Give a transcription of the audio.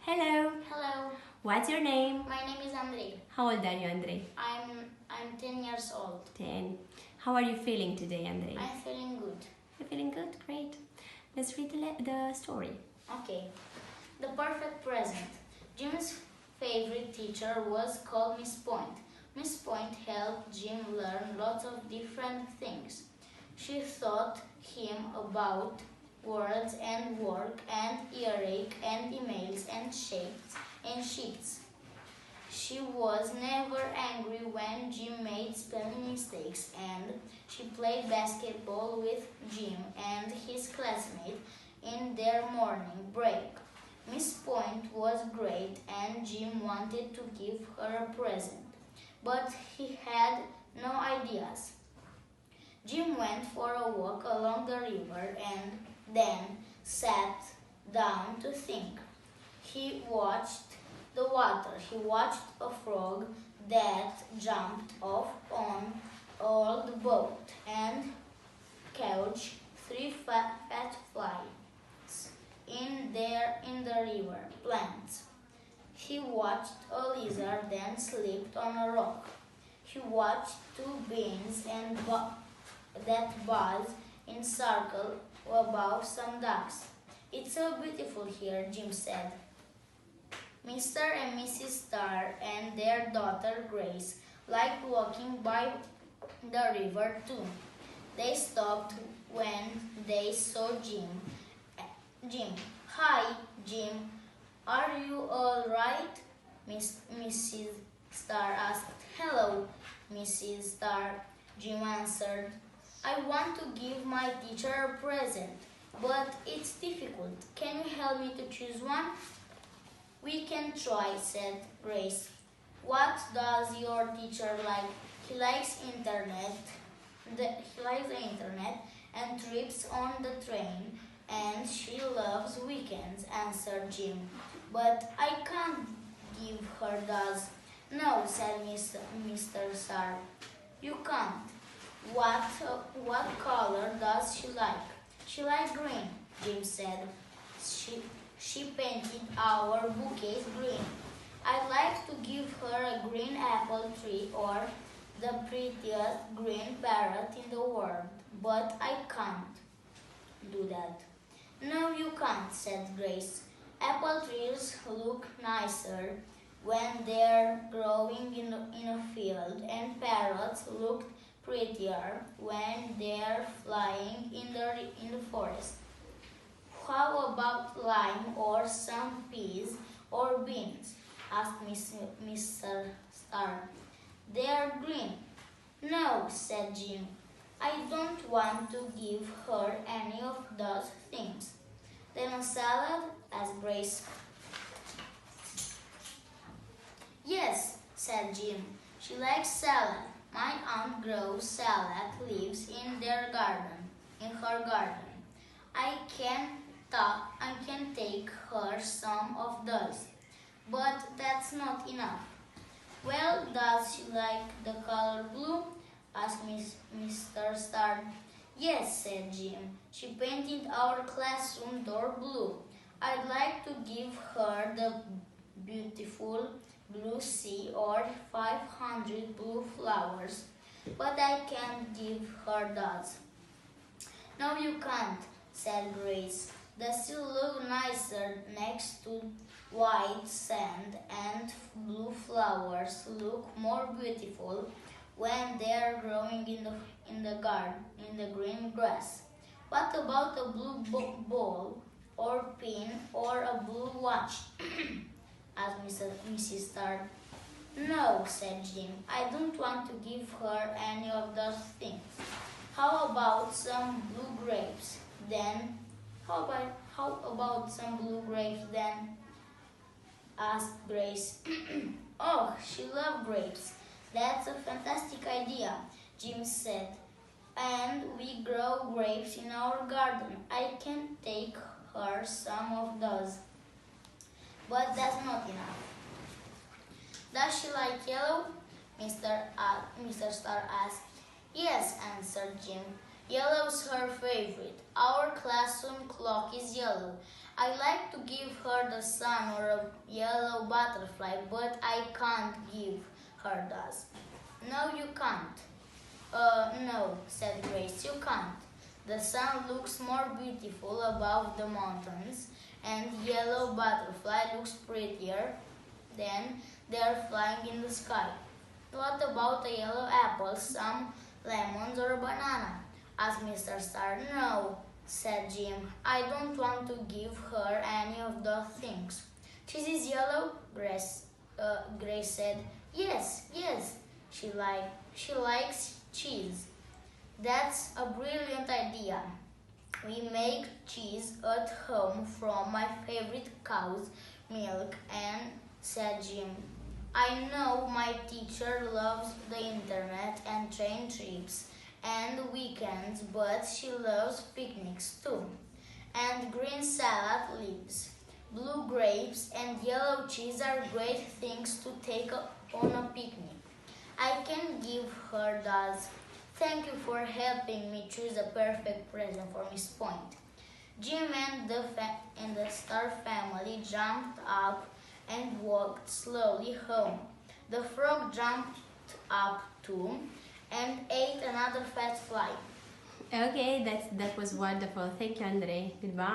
Hello. Hello, What's your name? my name is Andrei. How old are you, Andrei? I'm 10 years old. 10. How are you feeling today, Andrei? I'm feeling good. You're feeling good? Great. Let's read the story. Okay. The perfect present. Jim's favorite teacher was called Miss Point. Miss Point helped Jim learn lots of different things. She taught him about words and work and earache and emails and shapes and sheets. She was never angry when Jim made spelling mistakes, and she played basketball with Jim and his classmate in their morning break. Miss Point was great, and Jim wanted to give her a present, but he had no ideas. Jim went for a walk along the river and then sat down to think. He watched the water. He watched a frog that jumped off on old boat and caught three fat flies in the river plants. He watched a lizard then slipped on a rock. He watched two beans that buzzed in circle above some ducks. It's so beautiful here, Jim said. Mr. and Mrs. Starr and their daughter Grace liked walking by the river too. They stopped when they saw Jim. Jim, hi, Jim. Are you all right? Mrs. Starr asked. Hello, Mrs. Starr, Jim answered. I want to give my teacher a present, but it's difficult. Can you help me to choose one? We can try, said Grace. What does your teacher like? He likes the internet and trips on the train, and she loves weekends, answered Jim. But I can't give her those. No, said Mr. Starr. You can't. What color does she like? She likes green, Jim said. She painted our bouquets green. I'd like to give her a green apple tree or the prettiest green parrot in the world, but I can't do that. No, you can't, said Grace. Apple trees look nicer when they're growing in a field, and parrots look prettier when they're flying in the forest. How about lime or some peas or beans? Asked Mr. Starr. They're green. No, said Jim. I don't want to give her any of those things. Then a salad? Asked Grace. Yes, said Jim. She likes salad. My aunt grows salad leaves in her garden. I can take her some of those, but that's not enough. Well, does she like the color blue? Asked Mr. Starr. Yes, said Jim. She painted our classroom door blue. I'd like to give her the beautiful blue sea or 500 blue flowers, but I can't give her those. No, you can't, said Grace. They still look nicer next to white sand, and blue flowers look more beautiful when they are growing in the garden in the green grass. What about a blue ball or pin or a blue watch? asked Mrs. Starr. No, said Jim. I don't want to give her any of those things. How about some blue grapes? Then, how about some blue grapes then? Asked Grace. Oh, she loves grapes. That's a fantastic idea, Jim said. And we grow grapes in our garden. I can take her some of those. But that's not enough. Does she like yellow? Mr. Starr asked. Yes, answered Jim. Yellow's her favorite. Our classroom clock is yellow. I like to give her the sun or a yellow butterfly, but I can't give her those. No, you can't. No, said Grace, you can't. The sun looks more beautiful above the mountains, and yellow butterfly looks prettier than they're flying in the sky. What about a yellow apple, some lemons, or a banana? Asked Mr. Star. No, said Jim. I don't want to give her any of those things. Cheese is yellow? Grace said. Yes, yes. She likes cheese. That's a brilliant idea. We make cheese at home from my favorite cow's milk, and said Jim. I know my teacher loves the internet and train trips and weekends, but she loves picnics too. And green salad leaves. Blue grapes and yellow cheese are great things to take on a picnic. I can give her those. Thank you for helping me choose a perfect present for Miss Point. Jim and the Star family jumped up and walked slowly home. The frog jumped up too and ate another fat fly. Okay, that was wonderful. Thank you, Andrei. Goodbye.